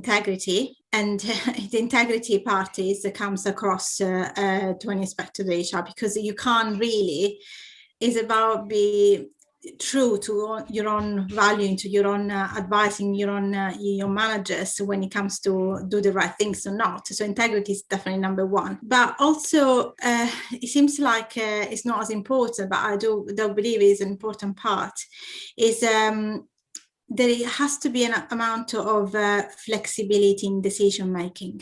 integrity, and the integrity part comes across to an inspector of HR, because you can't really, it's about be true to your own value, to your own advising your managers when it comes to do the right things or not. So integrity is definitely number one. But also it seems like it's not as important, but I do believe is an important part, is there has to be an amount of flexibility in decision making.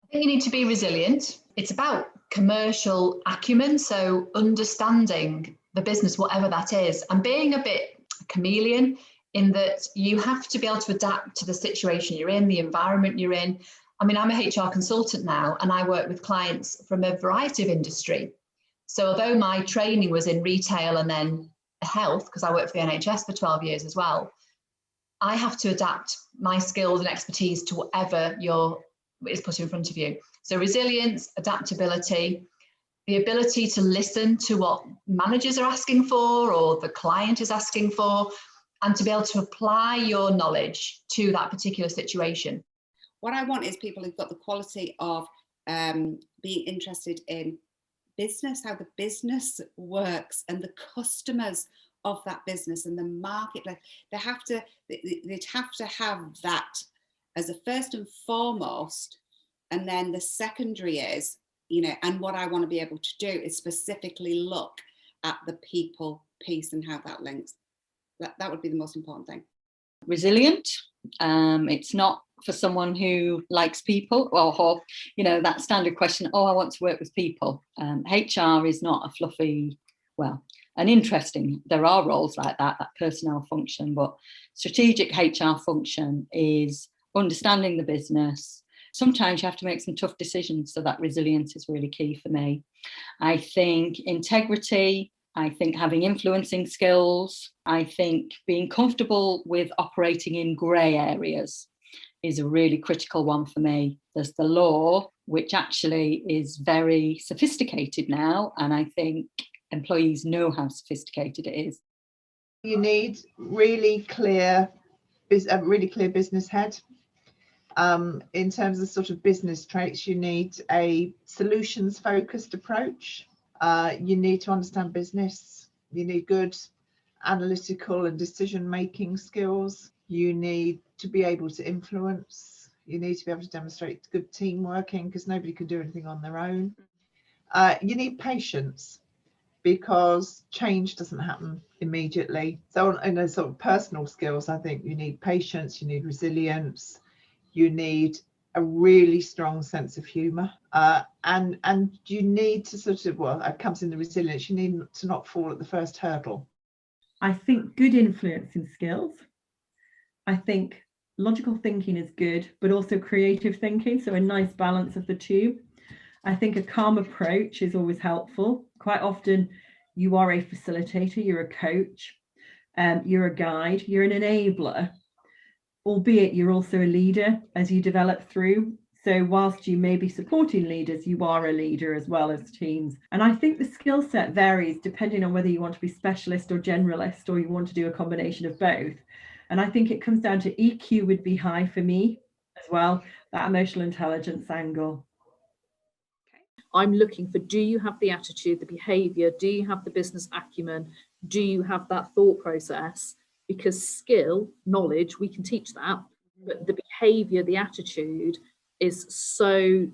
I think you need to be resilient. It's about commercial acumen, so understanding the business, whatever that is, and being a bit chameleon in that you have to be able to adapt to the situation you're in, the environment you're in. I mean, I'm a HR consultant now, and I work with clients from a variety of industry. So although my training was in retail and then health, because I worked for the NHS for 12 years as well, I have to adapt my skills and expertise to whatever is put in front of you. So resilience, adaptability, the ability to listen to what managers are asking for or the client is asking for, and to be able to apply your knowledge to that particular situation. What I want is people who've got the quality of being interested in business, how the business works, and the customers of that business and the marketplace. They'd have to have that as a first and foremost, and then the secondary is, and what I want to be able to do is specifically look at the people piece and how that links. That would be the most important thing. Resilient. It's not for someone who likes people, or that standard question, I want to work with people. HR is not a fluffy, an interesting, there are roles like that personnel function, but strategic HR function is understanding the business. Sometimes you have to make some tough decisions, so that resilience is really key for me. I think integrity, I think having influencing skills, I think being comfortable with operating in grey areas is a really critical one for me. There's the law, which actually is very sophisticated now, and I think employees know how sophisticated it is. You need really clear business head. In terms of sort of business traits, you need a solutions focused approach. You need to understand business. You need good analytical and decision making skills. You need to be able to influence. You need to be able to demonstrate good team working, because nobody can do anything on their own. You need patience, because change doesn't happen immediately. So in those sort of personal skills, I think you need patience, you need resilience, you need a really strong sense of humour, and you need to sort of, it comes in the resilience, you need to not fall at the first hurdle. I think good influencing skills. I think logical thinking is good, but also creative thinking, so a nice balance of the two. I think a calm approach is always helpful. Quite often you are a facilitator, you're a coach, you're a guide, you're an enabler, albeit you're also a leader as you develop through. So whilst you may be supporting leaders, you are a leader as well as teams. And I think the skill set varies depending on whether you want to be specialist or generalist, or you want to do a combination of both. And I think it comes down to EQ would be high for me as well, that emotional intelligence angle. I'm looking for, do you have the attitude, the behaviour, do you have the business acumen, do you have that thought process? Because skill, knowledge, we can teach that, but the behaviour, the attitude is so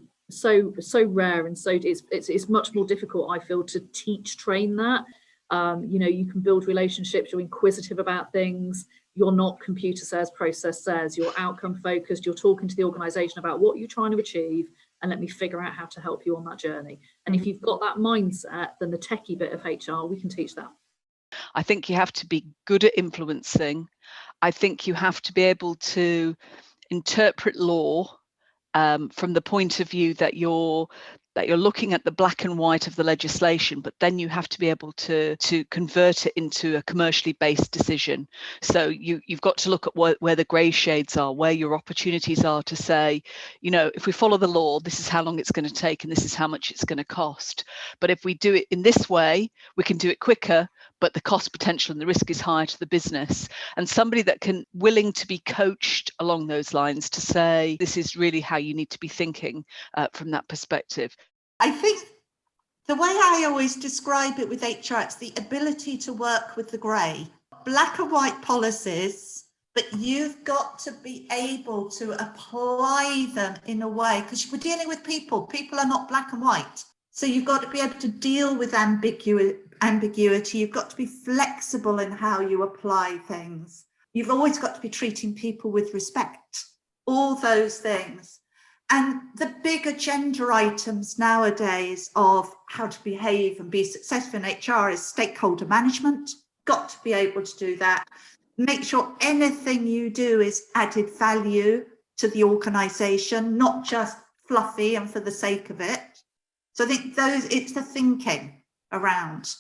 rare, and so it's much more difficult, I feel, to train that. You can build relationships, you're inquisitive about things, you're not computer says, process says, you're outcome focused, you're talking to the organisation about what you're trying to achieve, and let me figure out how to help you on that journey. And if you've got that mindset, then the techie bit of HR, we can teach that. I think you have to be good at influencing. I think you have to be able to interpret law from the point of view that you're looking at the black and white of the legislation, but then you have to be able to convert it into a commercially based decision. So you've got to look at where the grey shades are, where your opportunities are to say, if we follow the law, this is how long it's going to take and this is how much it's going to cost. But if we do it in this way, we can do it quicker, but the cost potential and the risk is higher to the business. And somebody that can willing to be coached along those lines to say, this is really how you need to be thinking from that perspective. I think the way I always describe it with HR, it's the ability to work with the grey. Black and white policies, but you've got to be able to apply them in a way, because we're dealing with people. People are not black and white. So you've got to be able to deal with ambiguity. You've got to be flexible in how you apply things. You've always got to be treating people with respect. All those things. And the big agenda items nowadays of how to behave and be successful in HR is stakeholder management. Got to be able to do that. Make sure anything you do is added value to the organisation, not just fluffy and for the sake of it. So I think it's the thinking around.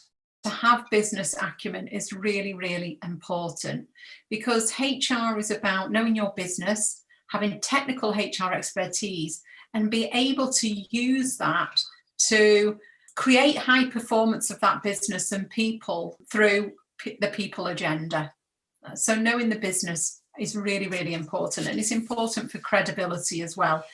To have business acumen is really, really important, because HR is about knowing your business, having technical HR expertise, and be able to use that to create high performance of that business and people through the people agenda. So knowing the business is really, really important, and it's important for credibility as well.